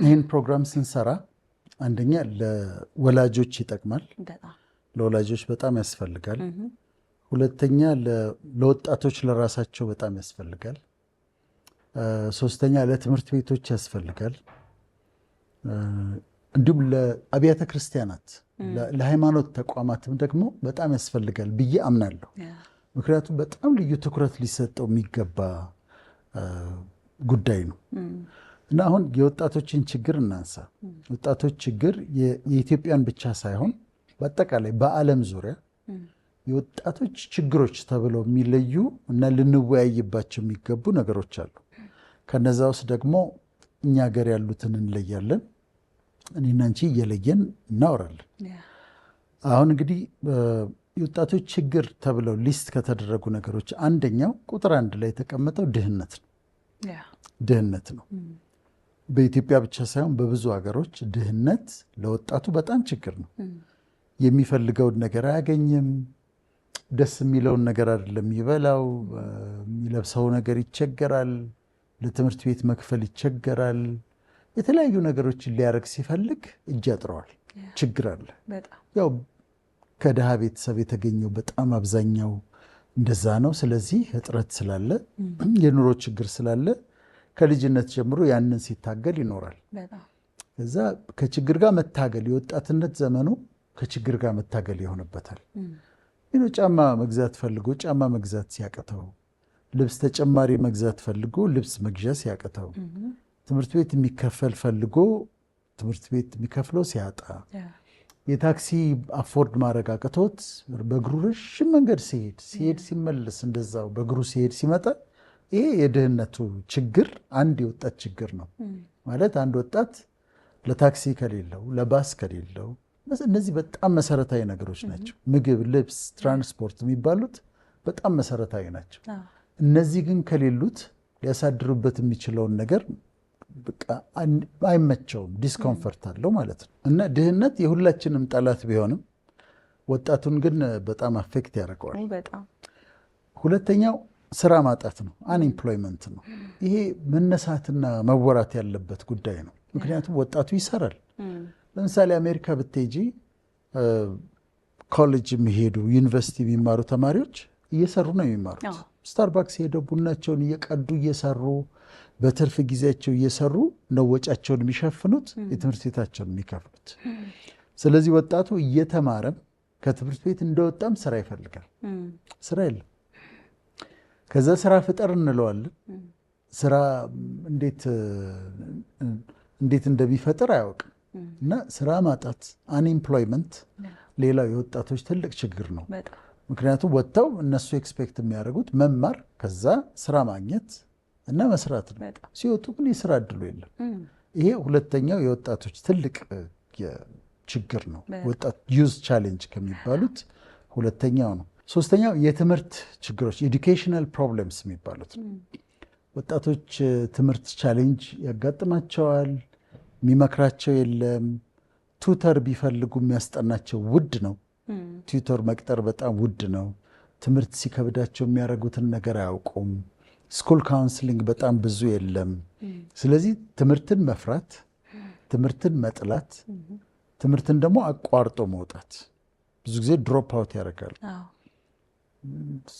ይህን ፕሮግራም ስንሰራ አንደኛ ለወላጆች ይጠቅማል፣ ለወላጆች በጣም ያስፈልጋል። ሁለተኛ ለወጣቶች ለራሳቸው በጣም ያስፈልጋል። ሶስተኛ ለትምህርት ቤቶች ያስፈልጋል። እንዲሁም ለአብያተ ክርስቲያናት ለሃይማኖት ተቋማትም ደግሞ በጣም ያስፈልጋል ብዬ አምናለሁ። ምክንያቱም በጣም ልዩ ትኩረት ሊሰጠው የሚገባ ጉዳይ ነው እና አሁን የወጣቶችን ችግር እናንሳ። ወጣቶች ችግር የኢትዮጵያን ብቻ ሳይሆን በአጠቃላይ በዓለም ዙሪያ የወጣቶች ችግሮች ተብለው የሚለዩ እና ልንወያይባቸው የሚገቡ ነገሮች አሉ። ከነዛ ውስጥ ደግሞ እኛ ሀገር ያሉትን እንለያለን። እኔና አንቺ እየለየን እናወራለን። አሁን እንግዲህ የወጣቶች ችግር ተብለው ሊስት ከተደረጉ ነገሮች አንደኛው ቁጥር 1 ላይ የተቀመጠው ድህነት ነው። ድህነት ነው። በኢትዮጵያ ብቻ ሳይሆን በብዙ ሀገሮች ድህነት ለወጣቱ በጣም ችግር ነው። የሚፈልገውን ነገር አያገኝም። ደስ የሚለውን ነገር አይደለም የሚበላው። የሚለብሰው ነገር ይቸገራል። ለትምህርት ቤት መክፈል ይቸገራል። የተለያዩ ነገሮችን ሊያደርግ ሲፈልግ እጅ ያጥረዋል። ችግር አለ። ያው ከድሃ ቤተሰብ የተገኘው በጣም አብዛኛው እንደዛ ነው። ስለዚህ እጥረት ስላለ የኑሮ ችግር ስላለ ከልጅነት ጀምሮ ያንን ሲታገል ይኖራል። እዛ ከችግር ጋር መታገል የወጣትነት ዘመኑ ከችግር ጋር መታገል ይሆንበታል። ጫማ መግዛት ፈልጎ ጫማ መግዛት ሲያቅተው፣ ልብስ ተጨማሪ መግዛት ፈልጎ ልብስ መግዣ ሲያቅተው፣ ትምህርት ቤት የሚከፈል ፈልጎ ትምህርት ቤት የሚከፍለው ሲያጣ፣ የታክሲ አፎርድ ማድረግ አቅቶት በእግሩ ረዥም መንገድ ሲሄድ ሲመለስ እንደዛው በእግሩ ሲሄድ ሲመጣ፣ ይሄ የድህነቱ ችግር አንድ የወጣት ችግር ነው ማለት። አንድ ወጣት ለታክሲ ከሌለው ለባስ ከሌለው፣ እነዚህ በጣም መሰረታዊ ነገሮች ናቸው። ምግብ፣ ልብስ፣ ትራንስፖርት የሚባሉት በጣም መሰረታዊ ናቸው። እነዚህ ግን ከሌሉት ሊያሳድሩበት የሚችለውን ነገር አይመቸውም፣ ዲስኮምፈርት አለው ማለት ነው። እና ድህነት የሁላችንም ጠላት ቢሆንም ወጣቱን ግን በጣም አፌክት ያደርገዋል። ሁለተኛው ስራ ማጣት ነው፣ አንኤምፕሎይመንት ነው። ይሄ መነሳትና መወራት ያለበት ጉዳይ ነው። ምክንያቱም ወጣቱ ይሰራል። ለምሳሌ አሜሪካ ብትሄጂ ኮሌጅ የሚሄዱ ዩኒቨርሲቲ የሚማሩ ተማሪዎች እየሰሩ ነው የሚማሩት። ስታርባክስ ሄደው ቡናቸውን እየቀዱ እየሰሩ በትርፍ ጊዜያቸው እየሰሩ ነው ወጫቸውን የሚሸፍኑት፣ የትምህርት ቤታቸውን የሚከፍሉት። ስለዚህ ወጣቱ እየተማረም ከትምህርት ቤት እንደወጣም ስራ ይፈልጋል። ስራ የለም። ከዛ ስራ ፍጠር እንለዋለን። ስራ እንዴት እንደሚፈጥር አያውቅም። እና ስራ ማጣት አንኤምፕሎይመንት ሌላው የወጣቶች ትልቅ ችግር ነው። ምክንያቱም ወጥተው እነሱ ኤክስፔክት የሚያደርጉት መማር፣ ከዛ ስራ ማግኘት እና መስራት ነው። ሲወጡ ግን የስራ እድሉ የለም። ይሄ ሁለተኛው የወጣቶች ትልቅ ችግር ነው። ወጣት ዩዝ ቻሌንጅ ከሚባሉት ሁለተኛው ነው። ሶስተኛው የትምህርት ችግሮች ኤዱኬሽናል ፕሮብሌምስ የሚባሉት ነው። ወጣቶች ትምህርት ቻሌንጅ ያጋጥማቸዋል። የሚመክራቸው የለም። ቱተር ቢፈልጉ የሚያስጠናቸው ውድ ነው። ቱተር መቅጠር በጣም ውድ ነው። ትምህርት ሲከብዳቸው የሚያደርጉትን ነገር አያውቁም። ስኩል ካውንስሊንግ በጣም ብዙ የለም። ስለዚህ ትምህርትን መፍራት፣ ትምህርትን መጥላት፣ ትምህርትን ደግሞ አቋርጦ መውጣት፣ ብዙ ጊዜ ድሮፕ አውት ያደርጋሉ።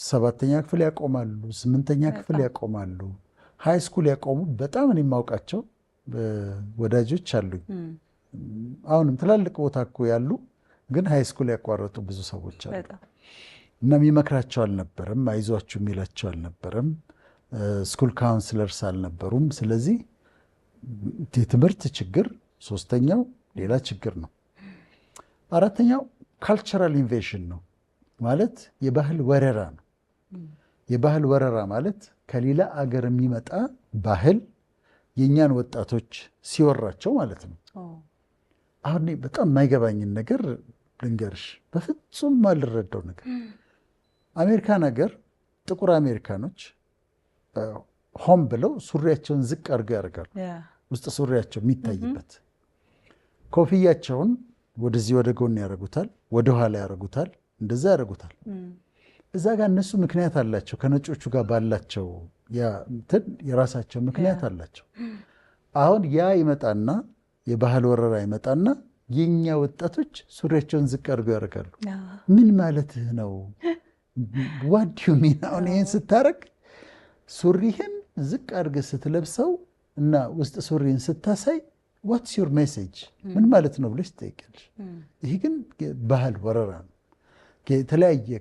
7ኛ ክፍል ያቆማሉ፣ 8ኛ ክፍል ያቆማሉ፣ ሃይ ስኩል ያቆሙ በጣም እኔ የማውቃቸው ወዳጆች አሉኝ። አሁንም ትላልቅ ቦታ እኮ ያሉ ግን ሃይ ስኩል ያቋረጡ ብዙ ሰዎች አሉ። እና የሚመክራቸው አልነበረም፣ አይዟችሁ የሚላቸው አልነበረም፣ ስኩል ካውንስለርስ አልነበሩም። ስለዚህ የትምህርት ችግር ሶስተኛው ሌላ ችግር ነው። አራተኛው ካልቸራል ኢንቬሽን ነው ማለት የባህል ወረራ ነው። የባህል ወረራ ማለት ከሌላ አገር የሚመጣ ባህል የእኛን ወጣቶች ሲወራቸው ማለት ነው። አሁን በጣም የማይገባኝን ነገር ልንገርሽ፣ በፍጹም ማልረዳው ነገር አሜሪካን ሀገር ጥቁር አሜሪካኖች ሆም ብለው ሱሪያቸውን ዝቅ አድርገው ያደርጋሉ። ውስጥ ሱሪያቸው የሚታይበት ኮፍያቸውን ወደዚህ ወደ ጎን ያደርጉታል፣ ወደ ኋላ ያደርጉታል፣ እንደዛ ያደርጉታል። እዛ ጋር እነሱ ምክንያት አላቸው፣ ከነጮቹ ጋር ባላቸው የራሳቸው ምክንያት አላቸው። አሁን ያ ይመጣና የባህል ወረራ ይመጣና የኛ ወጣቶች ሱሪያቸውን ዝቅ አድርገው ያደርጋሉ። ምን ማለትህ ነው? ዋት ዩ ሚን? አሁን ይሄን ስታረግ ሱሪህን ዝቅ አድርገህ ስትለብሰው እና ውስጥ ሱሪህን ስታሳይ ዋትስ ዩር ሜሴጅ ምን ማለት ነው ብለሽ ትጠይቂያለሽ። ይሄ ግን ባህል ወረራ ነው። የተለያየ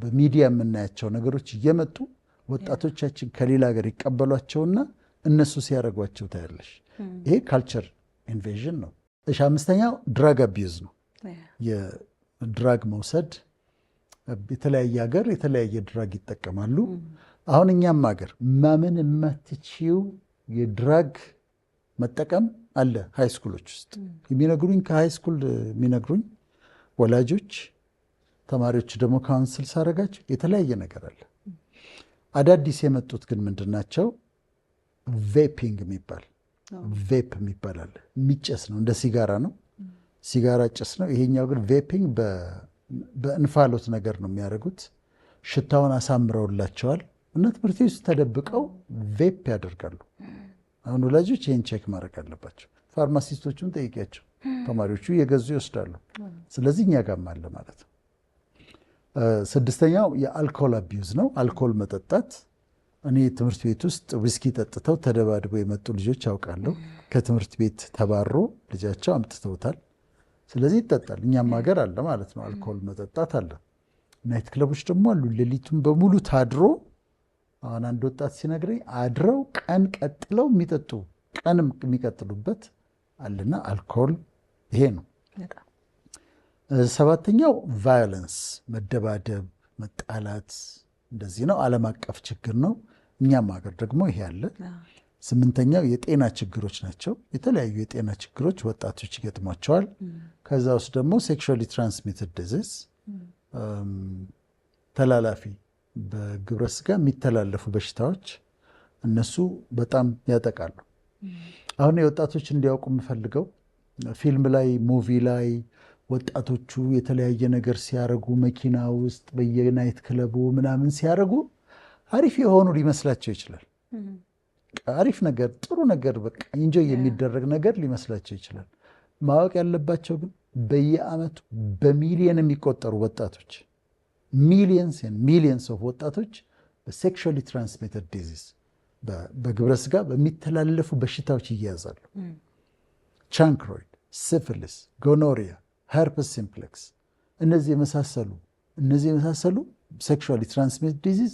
በሚዲያ የምናያቸው ነገሮች እየመጡ ወጣቶቻችን ከሌላ ሀገር ይቀበሏቸውና እነሱ ሲያደርጓቸው ታያለሽ። ይሄ ካልቸር ኢንቬዥን ነው። እሺ፣ አምስተኛው ድራግ አቢዩዝ ነው። የድራግ መውሰድ። የተለያየ ሀገር የተለያየ ድራግ ይጠቀማሉ። አሁን እኛም ሀገር ማመን የማትችይው የድራግ መጠቀም አለ ሃይስኩሎች ውስጥ የሚነግሩኝ፣ ከሃይስኩል የሚነግሩኝ ወላጆች፣ ተማሪዎች ደግሞ ካውንስል ሳረጋቸው የተለያየ ነገር አለ። አዳዲስ የመጡት ግን ምንድን ናቸው? ቬፒንግ የሚባል ቬፕ የሚባል አለ። የሚጨስ ነው፣ እንደ ሲጋራ ነው። ሲጋራ ጭስ ነው። ይሄኛው ግን ቬፒንግ በእንፋሎት ነገር ነው የሚያደርጉት። ሽታውን አሳምረውላቸዋል እና ትምህርት ቤት ውስጥ ተደብቀው ቬፕ ያደርጋሉ። አሁን ወላጆች ይህን ቼክ ማድረግ አለባቸው። ፋርማሲስቶቹን ጠይቂያቸው፣ ተማሪዎቹ እየገዙ ይወስዳሉ። ስለዚህ እኛ ጋርም አለ ማለት ነው። ስድስተኛው የአልኮል አቢዩዝ ነው። አልኮል መጠጣት። እኔ ትምህርት ቤት ውስጥ ዊስኪ ጠጥተው ተደባድበው የመጡ ልጆች ያውቃለሁ። ከትምህርት ቤት ተባሮ ልጃቸው አምጥተውታል። ስለዚህ ይጠጣል። እኛም ሀገር አለ ማለት ነው። አልኮል መጠጣት አለ። ናይት ክለቦች ደግሞ አሉ። ሌሊቱን በሙሉ ታድሮ፣ አሁን አንድ ወጣት ሲነግረኝ አድረው ቀን ቀጥለው የሚጠጡ ቀንም የሚቀጥሉበት አለና አልኮል ይሄ ነው። ሰባተኛው ቫዮለንስ፣ መደባደብ፣ መጣላት እንደዚህ ነው። ዓለም አቀፍ ችግር ነው። እኛም ሀገር ደግሞ ይሄ አለ። ስምንተኛው የጤና ችግሮች ናቸው። የተለያዩ የጤና ችግሮች ወጣቶች ይገጥሟቸዋል። ከዛ ውስጥ ደግሞ ሴክሹዋሊ ትራንስሚትድ ዲዚዝ፣ ተላላፊ በግብረ ስጋ የሚተላለፉ በሽታዎች፣ እነሱ በጣም ያጠቃሉ። አሁን የወጣቶች እንዲያውቁ የምፈልገው ፊልም ላይ ሙቪ ላይ ወጣቶቹ የተለያየ ነገር ሲያረጉ መኪና ውስጥ በየናይት ክለቡ ምናምን ሲያረጉ አሪፍ የሆኑ ሊመስላቸው ይችላል። አሪፍ ነገር፣ ጥሩ ነገር፣ በቃ ኢንጆይ የሚደረግ ነገር ሊመስላቸው ይችላል። ማወቅ ያለባቸው ግን በየዓመቱ በሚሊየን የሚቆጠሩ ወጣቶች ሚሊየንስ ኦፍ ወጣቶች በሴክሹዋሊ ትራንስሚትድ ዲዚዝ በግብረ ስጋ በሚተላለፉ በሽታዎች ይያዛሉ። ቻንክሮይድ፣ ሲፊሊስ፣ ጎኖሪያ፣ ሄርፐስ ሲምፕሌክስ እነዚህ የመሳሰሉ ሴክሹዋሊ ትራንስሚትድ ዲዚዝ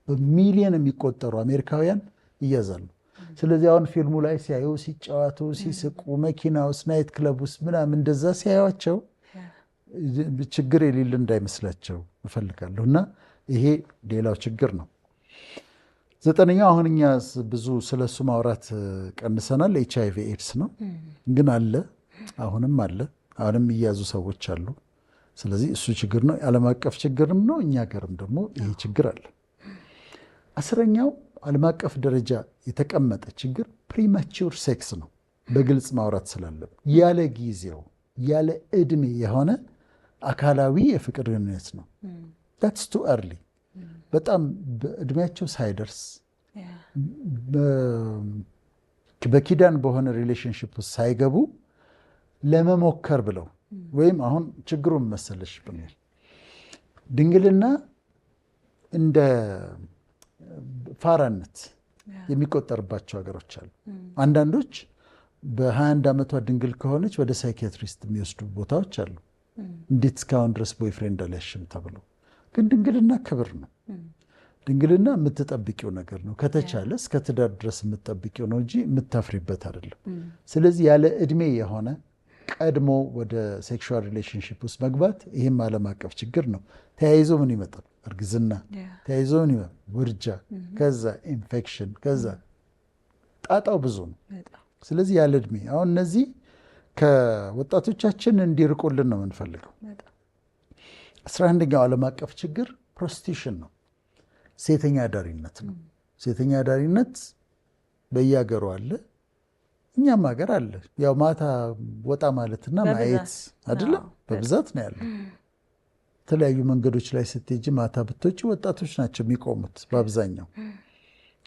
በሚሊየን የሚቆጠሩ አሜሪካውያን ይያዛሉ። ስለዚህ አሁን ፊልሙ ላይ ሲያዩ ሲጫወቱ፣ ሲስቁ፣ መኪና ውስጥ ናይት ክለብ ውስጥ ምናምን እንደዛ ሲያዩቸው ችግር የሌለ እንዳይመስላቸው እፈልጋለሁ። እና ይሄ ሌላው ችግር ነው። ዘጠነኛው አሁን እኛ ብዙ ስለሱ ማውራት ቀንሰናል። HIV ኤድስ ነው፣ ግን አለ፣ አሁንም አለ። አሁንም እያዙ ሰዎች አሉ። ስለዚህ እሱ ችግር ነው፣ የዓለም አቀፍ ችግርም ነው። እኛ ሀገርም ደግሞ ይሄ ችግር አለ። አስረኛው ዓለም አቀፍ ደረጃ የተቀመጠ ችግር ፕሪማቹር ሴክስ ነው። በግልጽ ማውራት ስላለብን ያለ ጊዜው ያለ ዕድሜ የሆነ አካላዊ የፍቅር ግንኙነት ነው። that's too early። በጣም በዕድሜያቸው ሳይደርስ በኪዳን በሆነ ሪሌሽንሽፕ ውስጥ ሳይገቡ ለመሞከር ብለው ወይም አሁን ችግሩን መሰለሽ ብንል ድንግልና እንደ ፋራነት የሚቆጠርባቸው ሀገሮች አሉ። አንዳንዶች በ21 ዓመቷ ድንግል ከሆነች ወደ ሳይኪያትሪስት የሚወስዱ ቦታዎች አሉ። እንዴት እስካሁን ድረስ ቦይፍሬንድ አልያሽም ተብሎ። ግን ድንግልና ክብር ነው። ድንግልና የምትጠብቂው ነገር ነው። ከተቻለ እስከ ትዳር ድረስ የምትጠብቂው ነው እንጂ የምታፍሪበት አይደለም። ስለዚህ ያለ ዕድሜ የሆነ ቀድሞ ወደ ሴክሹዋል ሪሌሽንሽፕ ውስጥ መግባት ይህም ዓለም አቀፍ ችግር ነው። ተያይዞ ምን ይመጣል? እርግዝና፣ ተያይዞ ምን ይመጣል? ውርጃ፣ ከዛ ኢንፌክሽን፣ ከዛ ጣጣው ብዙ ነው። ስለዚህ ያለ ዕድሜ አሁን እነዚህ ከወጣቶቻችን እንዲርቁልን ነው የምንፈልገው። 11ኛው ዓለም አቀፍ ችግር ፕሮስቲቱሽን ነው፣ ሴተኛ አዳሪነት ነው። ሴተኛ አዳሪነት በየሀገሩ አለ፣ እኛም ሀገር አለ። ያው ማታ ወጣ ማለትና ማየት አይደለም፣ በብዛት ነው ያለው። የተለያዩ መንገዶች ላይ ስትሄጂ ማታ ብትወጪ ወጣቶች ናቸው የሚቆሙት በአብዛኛው።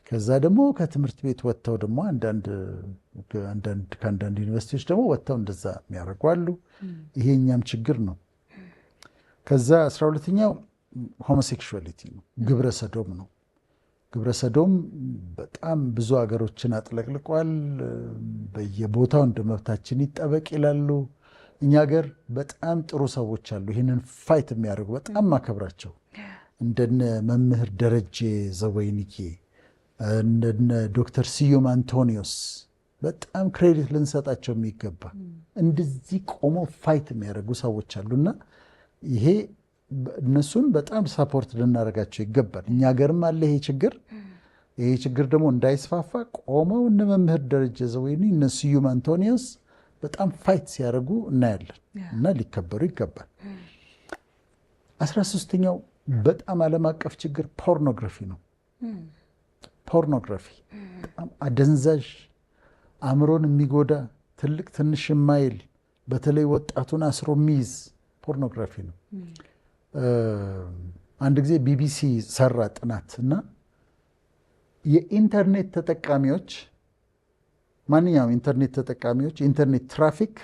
ከዛ ደግሞ ከትምህርት ቤት ወጥተው ደግሞ ከአንዳንድ ዩኒቨርሲቲዎች ደግሞ ወጥተው እንደዛ የሚያደርጉ አሉ። ይሄ እኛም ችግር ነው። ከዛ 12ኛው ሆሞሴክሹዋሊቲ ነው፣ ግብረ ሰዶም ነው። ግብረ ሰዶም በጣም ብዙ ሀገሮችን አጥለቅልቋል። በየቦታው እንደ መብታችን ይጠበቅ ይላሉ። እኛ ሀገር በጣም ጥሩ ሰዎች አሉ ይህንን ፋይት የሚያደርጉ በጣም ማከብራቸው፣ እንደነ መምህር ደረጀ ዘወይንዬ፣ እንደነ ዶክተር ስዩም አንቶኒዮስ በጣም ክሬዲት ልንሰጣቸው የሚገባ እንደዚህ ቆመው ፋይት የሚያደርጉ ሰዎች አሉና ይሄ እነሱን በጣም ሳፖርት ልናደርጋቸው ይገባል። እኛ ሀገርም አለ ይሄ ችግር። ይሄ ችግር ደግሞ እንዳይስፋፋ ቆመው እነ መምህር ደረጀ ዘወይኒ እነ ስዩም አንቶኒዮስ በጣም ፋይት ሲያደርጉ እናያለን እና ሊከበሩ ይገባል። 13ኛው በጣም ዓለም አቀፍ ችግር ፖርኖግራፊ ነው። ፖርኖግራፊ በጣም አደንዛዥ፣ አእምሮን የሚጎዳ ትልቅ ትንሽ የማይል በተለይ ወጣቱን አስሮ የሚይዝ ፖርኖግራፊ ነው። አንድ ጊዜ ቢቢሲ ሰራ ጥናት እና የኢንተርኔት ተጠቃሚዎች ማንኛውም ኢንተርኔት ተጠቃሚዎች የኢንተርኔት ትራፊክ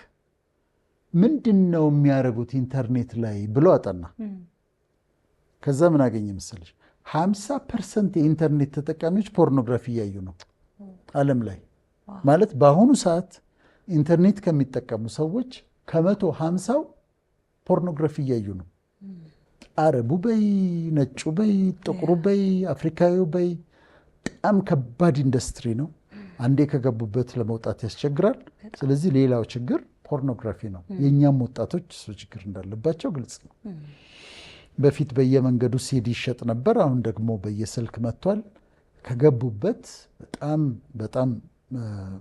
ምንድን ነው የሚያደርጉት ኢንተርኔት ላይ ብሎ አጠና። ከዛ ምን አገኘ መሰለሽ? 50% የኢንተርኔት ተጠቃሚዎች ፖርኖግራፊ እያዩ ነው ዓለም ላይ። ማለት በአሁኑ ሰዓት ኢንተርኔት ከሚጠቀሙ ሰዎች ከ150 ፖርኖግራፊ እያዩ ነው። አረቡ በይ፣ ነጩ በይ፣ ጥቁሩ በይ፣ አፍሪካዊው በይ፣ በጣም ከባድ ኢንዱስትሪ ነው። አንዴ ከገቡበት ለመውጣት ያስቸግራል። ስለዚህ ሌላው ችግር ፖርኖግራፊ ነው። የእኛም ወጣቶች እሱ ችግር እንዳለባቸው ግልጽ ነው። በፊት በየመንገዱ ሲዲ ይሸጥ ነበር። አሁን ደግሞ በየስልክ መጥቷል። ከገቡበት በጣም በጣም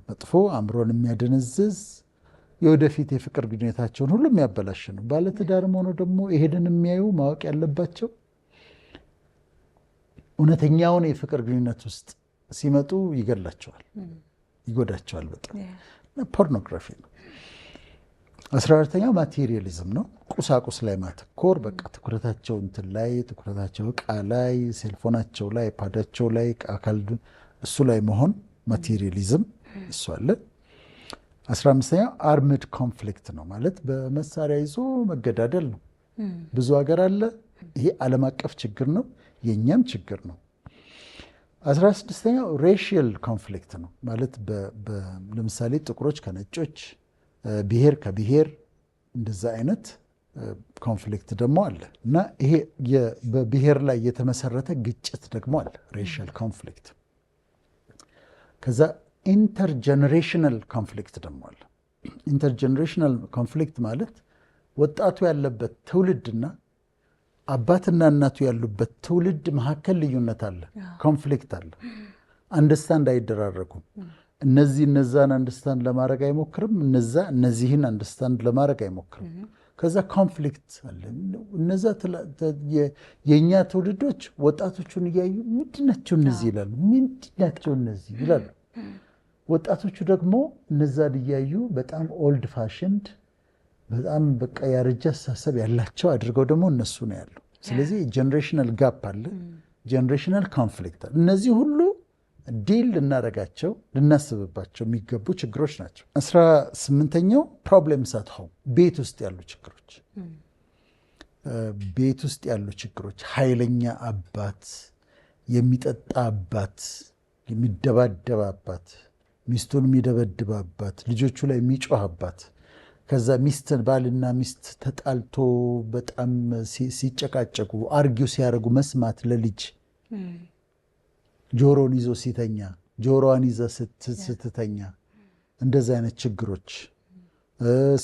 መጥፎ አእምሮን የሚያደነዝዝ የወደፊት የፍቅር ግንኙነታቸውን ሁሉ የሚያበላሽ ነው። ባለትዳርም ሆኖ ደግሞ ይሄንን የሚያዩ ማወቅ ያለባቸው እውነተኛውን የፍቅር ግንኙነት ውስጥ ሲመጡ ይገላቸዋል፣ ይጎዳቸዋል በጣም። ፖርኖግራፊ ነው። 14ኛው ማቴሪያሊዝም ነው። ቁሳቁስ ላይ ማተኮር፣ በቃ ትኩረታቸው እንትን ላይ፣ ትኩረታቸው እቃ ላይ፣ ሴልፎናቸው ላይ፣ ፓዳቸው ላይ፣ አካል እሱ ላይ መሆን ማቴሪያሊዝም እሱ አለ። 15ኛው አርምድ ኮንፍሊክት ነው። ማለት በመሳሪያ ይዞ መገዳደል ነው። ብዙ ሀገር አለ። ይሄ ዓለም አቀፍ ችግር ነው፣ የእኛም ችግር ነው። 16ኛው ሬሽል ኮንፍሊክት ነው። ማለት ለምሳሌ ጥቁሮች ከነጮች፣ ብሔር ከብሔር እንደዛ አይነት ኮንፍሊክት ደግሞ አለ እና ይሄ በብሔር ላይ የተመሰረተ ግጭት ደግሞ አለ፣ ሬሽል ኮንፍሊክት። ከዛ ኢንተርጀነሬሽናል ኮንፍሊክት ደግሞ አለ። ኢንተርጀነሬሽናል ኮንፍሊክት ማለት ወጣቱ ያለበት ትውልድና አባትና እናቱ ያሉበት ትውልድ መካከል ልዩነት አለ፣ ኮንፍሊክት አለ። አንደርስታንድ አይደራረጉም። እነዚህ እነዛን አንደርስታንድ ለማድረግ አይሞክርም፣ እነዛ እነዚህን አንደርስታንድ ለማድረግ አይሞክርም። ከዛ ኮንፍሊክት አለ። እነዛ የእኛ ትውልዶች ወጣቶቹን እያዩ ምንድናቸው እነዚህ ይላሉ፣ ምንድናቸው እነዚህ ይላሉ። ወጣቶቹ ደግሞ እነዛን እያዩ በጣም ኦልድ ፋሽንድ በጣም በቃ ያረጀ አስተሳሰብ ያላቸው አድርገው ደግሞ እነሱ ነው ያሉ። ስለዚህ ጀኔሬሽናል ጋፕ አለ፣ ጀኔሬሽናል ኮንፍሊክት አለ። እነዚህ ሁሉ ዲል ልናደርጋቸው ልናስብባቸው የሚገቡ ችግሮች ናቸው። 18ኛው ፕሮብሌምስ አት ሆም፣ ቤት ውስጥ ያሉ ችግሮች። ቤት ውስጥ ያሉ ችግሮች፣ ኃይለኛ አባት፣ የሚጠጣ አባት፣ የሚደባደብ አባት፣ ሚስቱን የሚደበድብ አባት፣ ልጆቹ ላይ የሚጮህ አባት፣ ከዛ ሚስትን ባልና ሚስት ተጣልቶ በጣም ሲጨቃጨቁ አርጊው ሲያደርጉ መስማት ለልጅ ጆሮን ይዞ ሲተኛ ጆሮዋን ይዛ ስትተኛ እንደዚህ አይነት ችግሮች።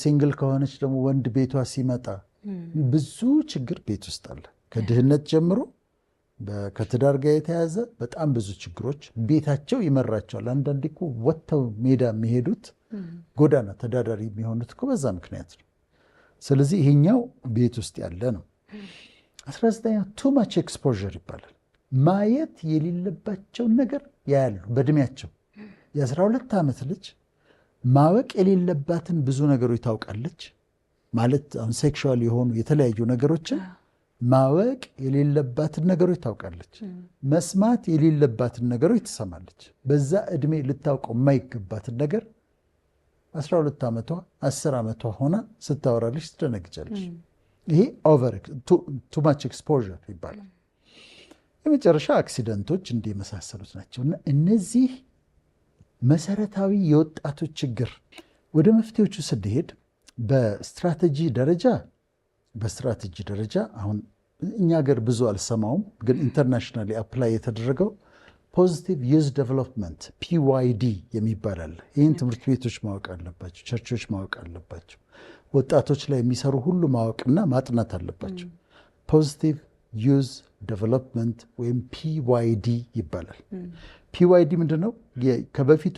ሲንግል ከሆነች ደግሞ ወንድ ቤቷ ሲመጣ ብዙ ችግር ቤት ውስጥ አለ። ከድህነት ጀምሮ ከትዳር ጋር የተያዘ በጣም ብዙ ችግሮች ቤታቸው ይመራቸዋል። አንዳንዴ እኮ ወጥተው ሜዳ የሚሄዱት ጎዳና ተዳዳሪ የሚሆኑት እኮ በዛ ምክንያት ነው። ስለዚህ ይሄኛው ቤት ውስጥ ያለ ነው። 19ኛው ቱ ማች ኤክስፖዠር ይባላል። ማየት የሌለባቸውን ነገር ያያሉ በእድሜያቸው። የ12 ዓመት ልጅ ማወቅ የሌለባትን ብዙ ነገሮች ታውቃለች። ማለት አሁን ሴክሹዋል የሆኑ የተለያዩ ነገሮችን ማወቅ የሌለባትን ነገሮች ታውቃለች። መስማት የሌለባትን ነገሮች ትሰማለች። በዛ እድሜ ልታውቀው የማይገባትን ነገር 12 ዓመቷ 10 ዓመቷ ሆና ስታወራልሽ ትደነግጫለሽ። ይሄ ኦቨር ቱ ማች ኤክስፖዠር ይባላል። የመጨረሻ አክሲደንቶች እንዲህ የመሳሰሉት ናቸው። እና እነዚህ መሰረታዊ የወጣቶች ችግር ወደ መፍትሄዎቹ ስንሄድ በስትራቴጂ ደረጃ አሁን እኛ ሀገር ብዙ አልሰማውም፣ ግን ኢንተርናሽናሊ አፕላይ የተደረገው ፖዚቲቭ ዩዝ ዴቨሎፕመንት PYD የሚባል አለ። ይህን ትምህርት ቤቶች ማወቅ አለባቸው፣ ቸርቾች ማወቅ አለባቸው፣ ወጣቶች ላይ የሚሰሩ ሁሉ ማወቅና ማጥናት አለባቸው። ፖዚቲቭ ዩዝ ዴቨሎፕመንት ወይም PYD ይባላል። PYD ምንድን ነው? ከበፊቱ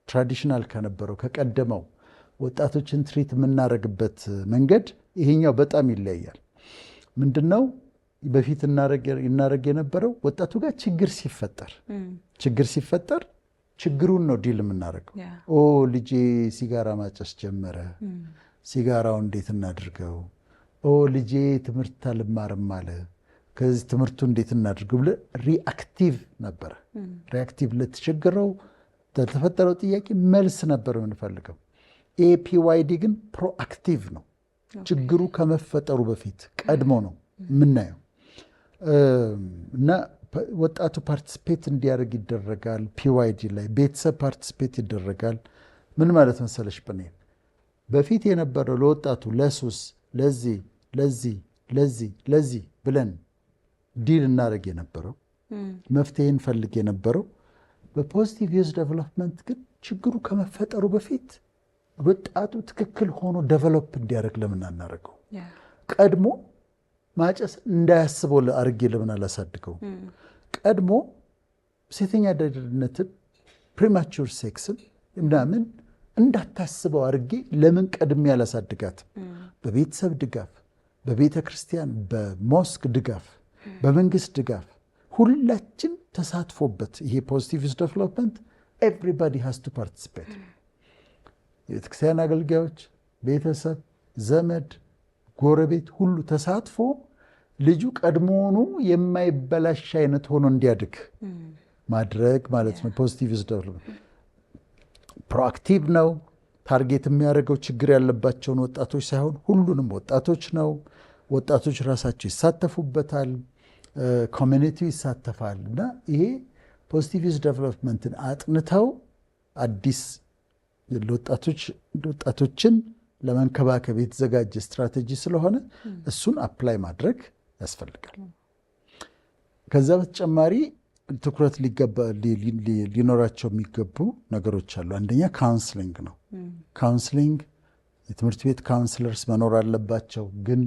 ትራዲሽናል ከነበረው ከቀደመው ወጣቶችን ትሪት የምናደርግበት መንገድ ይሄኛው በጣም ይለያያል። ምንድን ነው? በፊት እናደርግ የነበረው ወጣቱ ጋር ችግር ሲፈጠር ችግሩን ነው ዲል የምናደርገው። ልጄ ሲጋራ ማጨስ ጀመረ፣ ሲጋራው እንዴት እናድርገው? ልጄ ትምህርት አልማርም አለ፣ ከዚህ ትምህርቱ እንዴት እናድርገው ብለህ ሪአክቲቭ ነበረ። ሪአክቲቭ ለተቸገረው ለተፈጠረው ጥያቄ መልስ ነበር የምንፈልገው። PYD ግን ፕሮአክቲቭ ነው። ችግሩ ከመፈጠሩ በፊት ቀድሞ ነው የምናየው እና ወጣቱ ፓርቲስፔት እንዲያደርግ ይደረጋል። PYD ላይ ቤተሰብ ፓርቲስፔት ይደረጋል። ምን ማለት መሰለሽ ብኔን በፊት የነበረው ለወጣቱ ለሱስ ለዚህ ብለን ዲል እናደርግ የነበረው መፍትሄ እንፈልግ የነበረው በፖዚቲቭ ዩዝ ዴቨሎፕመንት ግን ችግሩ ከመፈጠሩ በፊት ወጣቱ ትክክል ሆኖ ዴቨሎፕ እንዲያደርግ ለምን አናደርገው? ቀድሞ ማጨስ እንዳያስበው አድርጌ ለምን አላሳድገው? ቀድሞ ሴተኛ አዳሪነትን ፕሪማቹር ሴክስን ምናምን እንዳታስበው አድርጌ ለምን ቀድሜ አላሳድጋትም? በቤተሰብ ድጋፍ፣ በቤተ ክርስቲያን በሞስክ ድጋፍ፣ በመንግስት ድጋፍ ሁላችን ተሳትፎበት ይሄ ፖዚቲቭ ዩዝ ዴቨሎፕመንት ኤቭሪባዲ ሃዝ ቱ ፓርቲሲፔት። የቤተክርስቲያን አገልጋዮች፣ ቤተሰብ፣ ዘመድ፣ ጎረቤት ሁሉ ተሳትፎ ልጁ ቀድሞውኑ የማይበላሽ አይነት ሆኖ እንዲያድግ ማድረግ ማለት ነው። ፖዚቲቭ ዩዝ ዴቨሎፕመንት ፕሮአክቲቭ ነው። ታርጌት የሚያደርገው ችግር ያለባቸውን ወጣቶች ሳይሆን ሁሉንም ወጣቶች ነው። ወጣቶች ራሳቸው ይሳተፉበታል፣ ኮሚኒቲው ይሳተፋል። እና ይሄ ፖዚቲቭ ዩዝ ዴቨሎፕመንትን አጥንተው አዲስ ወጣቶችን ለመንከባከብ የተዘጋጀ ስትራቴጂ ስለሆነ እሱን አፕላይ ማድረግ ያስፈልጋል። ከዛ በተጨማሪ ትኩረት ሊኖራቸው የሚገቡ ነገሮች አሉ። አንደኛ ካውንስሊንግ ነው። ካውንስሊንግ የትምህርት ቤት ካውንስለርስ መኖር አለባቸው፣ ግን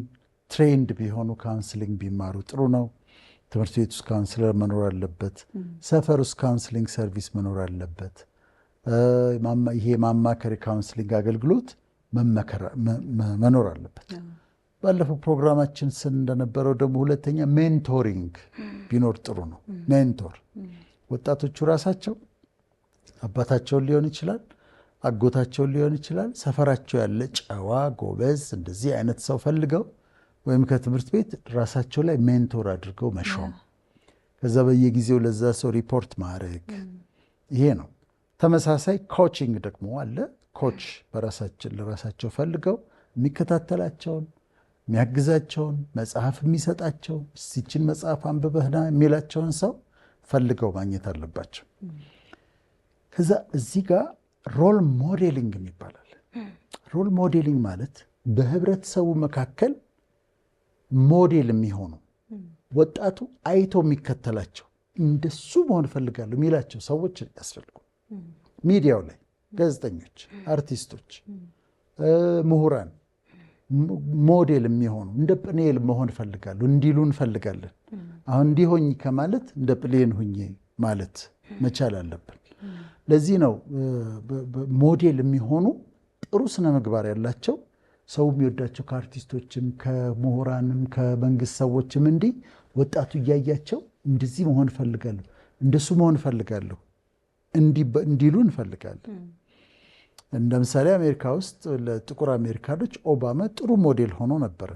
ትሬንድ ቢሆኑ ካውንስሊንግ ቢማሩ ጥሩ ነው። ትምህርት ቤት ውስጥ ካውንስለር መኖር አለበት። ሰፈር ውስጥ ካውንስሊንግ ሰርቪስ መኖር አለበት። ይሄ ማማከር ካውንስሊንግ አገልግሎት መኖር አለበት። ባለፈው ፕሮግራማችን እንደነበረው ደግሞ ሁለተኛ ሜንቶሪንግ ቢኖር ጥሩ ነው። ሜንቶር ወጣቶቹ ራሳቸው አባታቸውን ሊሆን ይችላል፣ አጎታቸውን ሊሆን ይችላል፣ ሰፈራቸው ያለ ጨዋ ጎበዝ እንደዚህ አይነት ሰው ፈልገው ወይም ከትምህርት ቤት ራሳቸው ላይ ሜንቶር አድርገው መሾም፣ ከዛ በየጊዜው ለዛ ሰው ሪፖርት ማድረግ ይሄ ነው። ተመሳሳይ ኮቺንግ ደግሞ አለ። ኮች ለራሳቸው ፈልገው የሚከታተላቸውን የሚያግዛቸውን መጽሐፍ የሚሰጣቸው ሲችን መጽሐፍ አንብበህና የሚላቸውን ሰው ፈልገው ማግኘት አለባቸው። ከዛ እዚህ ጋር ሮል ሞዴሊንግ ይባላል። ሮል ሞዴሊንግ ማለት በህብረተሰቡ መካከል ሞዴል የሚሆኑ ወጣቱ አይቶ የሚከተላቸው እንደሱ መሆን እፈልጋለሁ የሚላቸው ሰዎች ያስፈልጉ። ሚዲያው ላይ ጋዜጠኞች፣ አርቲስቶች፣ ምሁራን ሞዴል የሚሆኑ እንደ ጵኔል መሆን እፈልጋለሁ እንዲሉ እንፈልጋለን። አሁን እንዲሆኝ ከማለት እንደ ጵኔል ሁኜ ማለት መቻል አለብን። ለዚህ ነው ሞዴል የሚሆኑ ጥሩ ስነ ምግባር ያላቸው ሰው የሚወዳቸው ከአርቲስቶችም ከምሁራንም ከመንግስት ሰዎችም እንዲህ ወጣቱ እያያቸው እንደዚህ መሆን እፈልጋለሁ እንደሱ መሆን እፈልጋለሁ እንዲሉ እንፈልጋለን። እንደ ምሳሌ አሜሪካ ውስጥ ለጥቁር አሜሪካኖች ኦባማ ጥሩ ሞዴል ሆኖ ነበረ።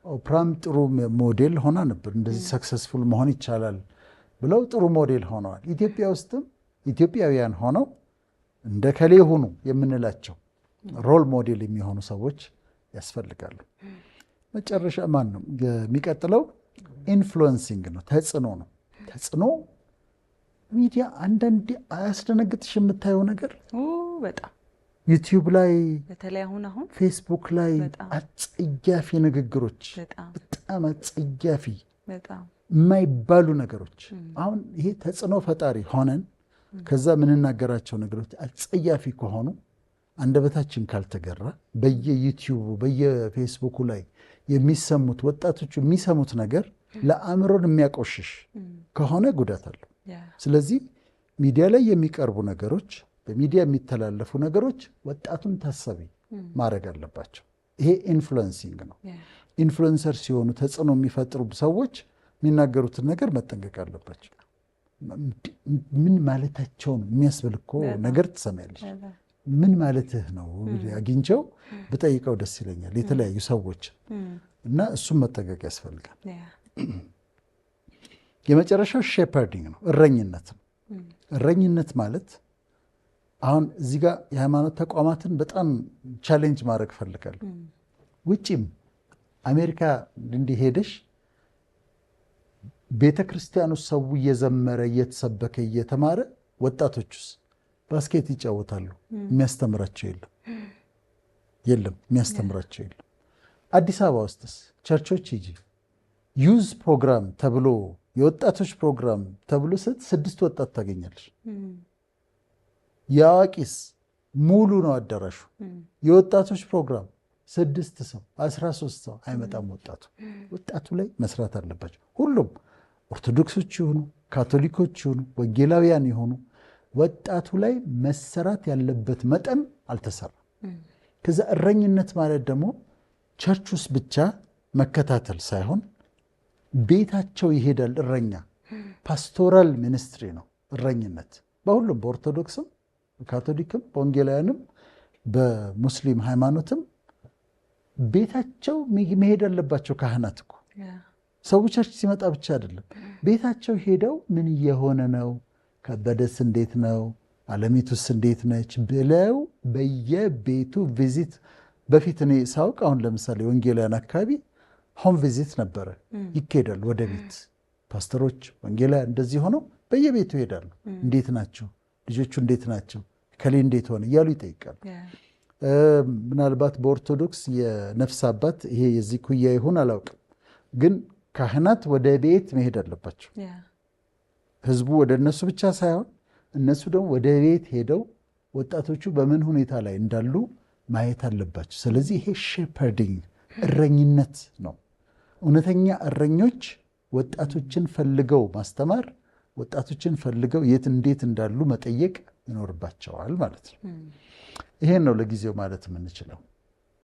ኦፕራም ጥሩ ሞዴል ሆና ነበር። እንደዚህ ሰክሰስፉል መሆን ይቻላል ብለው ጥሩ ሞዴል ሆነዋል። ኢትዮጵያ ውስጥም ኢትዮጵያውያን ሆነው እንደ ከሌ ሆኑ የምንላቸው ሮል ሞዴል የሚሆኑ ሰዎች ያስፈልጋሉ። መጨረሻ ማን ነው የሚቀጥለው? ኢንፍሉዌንሲንግ ነው፣ ተጽዕኖ ነው። ተጽዕኖ ሚዲያ አንዳንዴ አያስደነግጥሽ? የምታየው ነገር በጣም ዩቲዩብ ላይ በተለይ አሁን ፌስቡክ ላይ አጸያፊ ንግግሮች፣ በጣም አጸያፊ የማይባሉ ነገሮች። አሁን ይሄ ተጽዕኖ ፈጣሪ ሆነን ከዛ የምንናገራቸው ነገሮች አጸያፊ ከሆኑ አንደበታችን ካልተገራ በየዩቲዩቡ በየፌስቡኩ ላይ የሚሰሙት ወጣቶቹ የሚሰሙት ነገር ለአእምሮን የሚያቆሽሽ ከሆነ ጉዳት አለው። ስለዚህ ሚዲያ ላይ የሚቀርቡ ነገሮች፣ በሚዲያ የሚተላለፉ ነገሮች ወጣቱን ታሳቢ ማድረግ አለባቸው። ይሄ ኢንፍሉዌንሲንግ ነው። ኢንፍሉዌንሰር ሲሆኑ ተጽዕኖ የሚፈጥሩ ሰዎች የሚናገሩትን ነገር መጠንቀቅ አለባቸው። ምን ማለታቸውን የሚያስብል እኮ ነገር ትሰማያለች። ምን ማለትህ ነው አግኝቸው ብጠይቀው ደስ ይለኛል የተለያዩ ሰዎች እና እሱም መጠንቀቅ ያስፈልጋል። የመጨረሻው ሼፐርዲንግ ነው፣ እረኝነት ነው። እረኝነት ማለት አሁን እዚህ ጋር የሃይማኖት ተቋማትን በጣም ቻሌንጅ ማድረግ እፈልጋለሁ። ውጭም አሜሪካ እንዲህ ሄደሽ ቤተ ክርስቲያኑ ሰው እየዘመረ እየተሰበከ እየተማረ ወጣቶቹስ ባስኬት ይጫወታሉ። የሚያስተምራቸው የለም የሚያስተምራቸው የለም። አዲስ አበባ ውስጥስ ቸርቾች ሂጂ ዩዝ ፕሮግራም ተብሎ የወጣቶች ፕሮግራም ተብሎ 6 ወጣት ታገኛለሽ። የአዋቂስ ሙሉ ነው አዳራሹ። የወጣቶች ፕሮግራም 6 ሰው 13 ሰው አይመጣም። ወጣቱ ላይ መስራት አለባቸው። ሁሉም ኦርቶዶክሶች ይሁኑ ካቶሊኮች ይሁኑ ወንጌላውያን ይሁኑ ወጣቱ ላይ መሰራት ያለበት መጠን አልተሰራም። ከዛ እረኝነት ማለት ደግሞ ቸርች ውስጥ ብቻ መከታተል ሳይሆን ቤታቸው ይሄዳል። እረኛ ፓስቶራል ሚኒስትሪ ነው እረኝነት። በሁሉም በኦርቶዶክስም በካቶሊክም በወንጌላውያንም በሙስሊም ሃይማኖትም ቤታቸው መሄድ አለባቸው። ካህናት እኮ ሰው ቸርች ሲመጣ ብቻ አይደለም፣ ቤታቸው ሄደው ምን እየሆነ ነው፣ ከበደስ እንዴት ነው፣ አለሚቱስ እንዴት ነች ብለው በየቤቱ ቪዚት። በፊት እኔ ሳውቅ አሁን ለምሳሌ ወንጌላውያን አካባቢ ሆም ቪዚት ነበረ፣ ይካሄዳል ወደ ቤት። ፓስተሮች ወንጌላውያን እንደዚህ ሆነው በየቤቱ ይሄዳሉ። እንዴት ናቸው ልጆቹ፣ እንዴት ናቸው፣ ከሌ እንዴት ሆነ እያሉ ይጠይቃሉ። ምናልባት በኦርቶዶክስ የነፍስ አባት ይሄ የዚህ ኩያ ይሁን አላውቅም፣ ግን ካህናት ወደ ቤት መሄድ አለባቸው። ህዝቡ ወደ እነሱ ብቻ ሳይሆን እነሱ ደግሞ ወደ ቤት ሄደው ወጣቶቹ በምን ሁኔታ ላይ እንዳሉ ማየት አለባቸው። ስለዚህ ይሄ ሼፐርዲንግ እረኝነት ነው። እውነተኛ እረኞች ወጣቶችን ፈልገው ማስተማር፣ ወጣቶችን ፈልገው የት እንዴት እንዳሉ መጠየቅ ይኖርባቸዋል ማለት ነው። ይሄን ነው ለጊዜው ማለት የምንችለው።